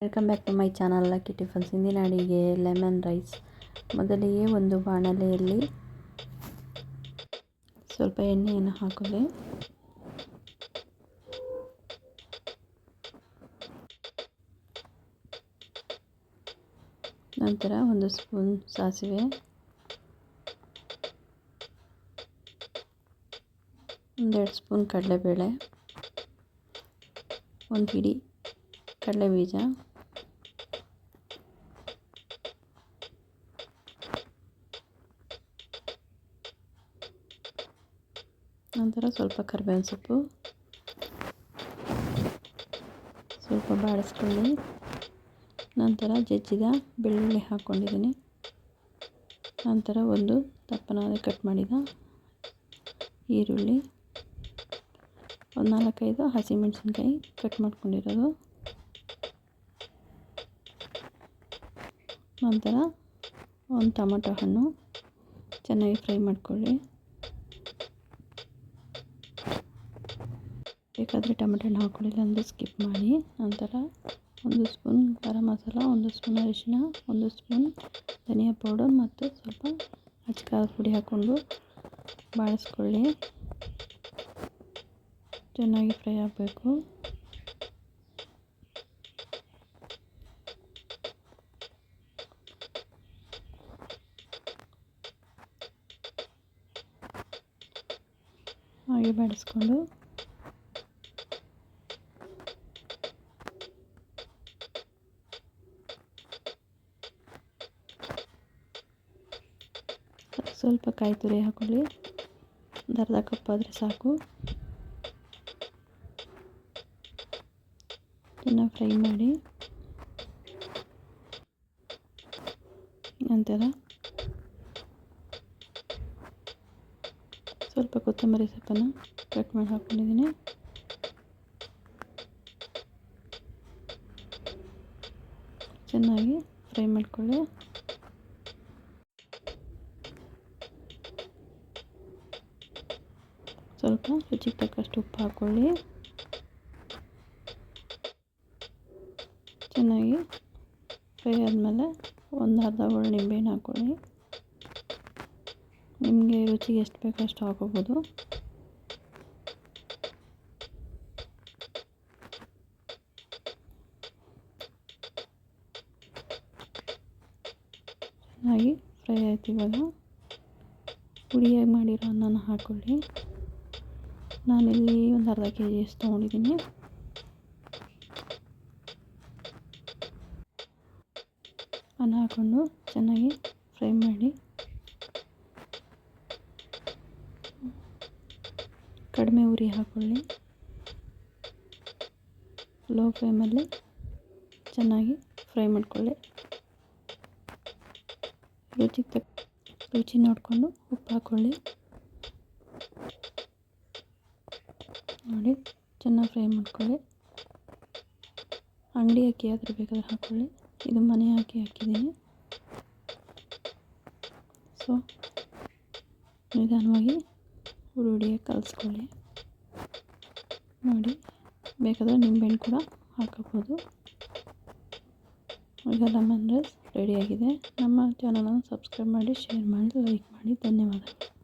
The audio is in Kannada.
Welcome back to my channel Lucky Tiffins. ಇಂದಿನ ಅಡಿಗೆ ಲೆಮನ್ ರೈಸ್. ಮೊದಲಿಗೆ ಒಂದು ಬಾಣಲೆಯಲ್ಲಿ ಸ್ವಲ್ಪ ಎಣ್ಣೆಯನ್ನು ಹಾಕೊಳ್ಳಿ. ನಂತರ ಒಂದು ಸ್ಪೂನ್ ಸಾಸಿವೆ, ಒಂದೆರಡು ಸ್ಪೂನ್ ಕಡಲೆಬೇಳೆ, ಒಂದು ಹಿಡಿ ಕಡಲೆಬೀಜ, ನಂತರ ಸ್ವಲ್ಪ ಕರಿಬೇವಿನ ಸೊಪ್ಪು, ಸ್ವಲ್ಪ ಬಾಡಿಸ್ಕೊಳ್ಳಿ. ನಂತರ ಜಜ್ಜಿದ ಬೆಳ್ಳುಳ್ಳಿ ಹಾಕ್ಕೊಂಡಿದ್ದೀನಿ. ನಂತರ ಒಂದು ದಪ್ಪನಾದ ಕಟ್ ಮಾಡಿದ ಈರುಳ್ಳಿ, ಒಂದು 4-5 ಹಸಿಮೆಣಸಿನ್ಕಾಯಿ ಕಟ್ ಮಾಡ್ಕೊಂಡಿರೋದು. ನಂತರ ಒಂದು ಟೊಮೆಟೊ ಹಣ್ಣು ಚೆನ್ನಾಗಿ ಫ್ರೈ ಮಾಡ್ಕೊಳ್ಳಿ. ಬೇಕಾದರೆ ಟೊಮೆಟೊ ಹಣ್ಣು ಹಾಕ್ಕೊಳ್ಳಿಲ್ಲ ಅಂದರೆ ಸ್ಕಿಪ್ ಮಾಡಿ. ನಂತರ ಒಂದು ಸ್ಪೂನ್ ಗರಂ ಮಸಾಲ, ಒಂದು ಸ್ಪೂನ್ ಅರಿಶಿನ, ಒಂದು ಸ್ಪೂನ್ ಧನಿಯಾ ಪೌಡರ್ ಮತ್ತು ಸ್ವಲ್ಪ ಅಚ್ಚಕಾರದ ಪುಡಿ ಹಾಕ್ಕೊಂಡು ಬಾಡಿಸ್ಕೊಳ್ಳಿ. ಚೆನ್ನಾಗಿ ಫ್ರೈ ಆಗಬೇಕು. ಹಾಗೆ ಬಾಡಿಸ್ಕೊಂಡು ಸ್ವಲ್ಪ ಕಾಯಿ ತುರಿ ಹಾಕೊಳ್ಳಿ. ಒಂದು ಅರ್ಧ ಕಪ್ ಆದರೆ ಸಾಕು. ಚೆನ್ನಾಗಿ ಫ್ರೈ ಮಾಡಿ. ನಂತರ ಸ್ವಲ್ಪ ಕೊತ್ತಂಬರಿ ಸೊಪ್ಪನ್ನು ಕಟ್ ಮಾಡಿ ಹಾಕ್ಕೊಂಡಿದ್ದೀನಿ. ಚೆನ್ನಾಗಿ ಫ್ರೈ ಮಾಡ್ಕೊಳ್ಳಿ. ಸ್ವಲ್ಪ ರುಚಿಗೆ ತಕ್ಕಷ್ಟು ಉಪ್ಪು ಹಾಕ್ಕೊಳ್ಳಿ. ಚೆನ್ನಾಗಿ ಫ್ರೈ ಆದಮೇಲೆ ಒಂದು ಅರ್ಧ ಹೋಳು ನಿಂಬೆಹಣ್ಣು ಹಾಕ್ಕೊಳ್ಳಿ. ನಿಮಗೆ ರುಚಿಗೆ ಎಷ್ಟು ಬೇಕೋ ಅಷ್ಟು ಹಾಕೋಬೋದು. ಚೆನ್ನಾಗಿ ಫ್ರೈ ಆಯ್ತು. ಇವಾಗ ಪುಡಿಯಾಗಿ ಮಾಡಿರೋ ಅನ್ನನ ಹಾಕ್ಕೊಳ್ಳಿ. ನಾನಿಲ್ಲಿ ಒಂದು ಅರ್ಧ kg ಅಷ್ಟು ತೊಗೊಂಡಿದ್ದೀನಿ. ಅನ್ನ ಹಾಕ್ಕೊಂಡು ಚೆನ್ನಾಗಿ ಫ್ರೈ ಮಾಡಿ. ಕಡಿಮೆ ಉರಿ ಹಾಕ್ಕೊಳ್ಳಿ. ಲೋ ಫ್ಲೇಮಲ್ಲಿ ಚೆನ್ನಾಗಿ ಫ್ರೈ ಮಾಡ್ಕೊಳ್ಳಿ. ರುಚಿ ನೋಡಿಕೊಂಡು ಉಪ್ಪು ಹಾಕ್ಕೊಳ್ಳಿ. ನೋಡಿ, ಚೆನ್ನಾಗಿ ಫ್ರೈ ಮಾಡ್ಕೊಳ್ಳಿ. ಅಂಗಡಿ ಅಕ್ಕಿ ಆದರೆ ಬೇಕಾದ್ರೆ ಹಾಕ್ಕೊಳ್ಳಿ. ಇದು ಮನೆ ಅಕ್ಕಿ ಹಾಕಿದ್ದೀನಿ. ಸೊ ನಿಧಾನವಾಗಿ ಹುಡಿಯಾಗಿ ಕಲಿಸ್ಕೊಳ್ಳಿ. ನೋಡಿ, ಬೇಕಾದರೆ ನಿಂಬೆಹಣ್ಣು ಕೂಡ ಹಾಕಬಹುದು. ಈಗ ಲೆಮನ್ ರೈಸ್ ರೆಡಿಯಾಗಿದೆ. ನಮ್ಮ ಚಾನಲನ್ನು ಸಬ್ಸ್ಕ್ರೈಬ್ ಮಾಡಿ, ಶೇರ್ ಮಾಡಿ, ಲೈಕ್ ಮಾಡಿ. ಧನ್ಯವಾದಗಳು.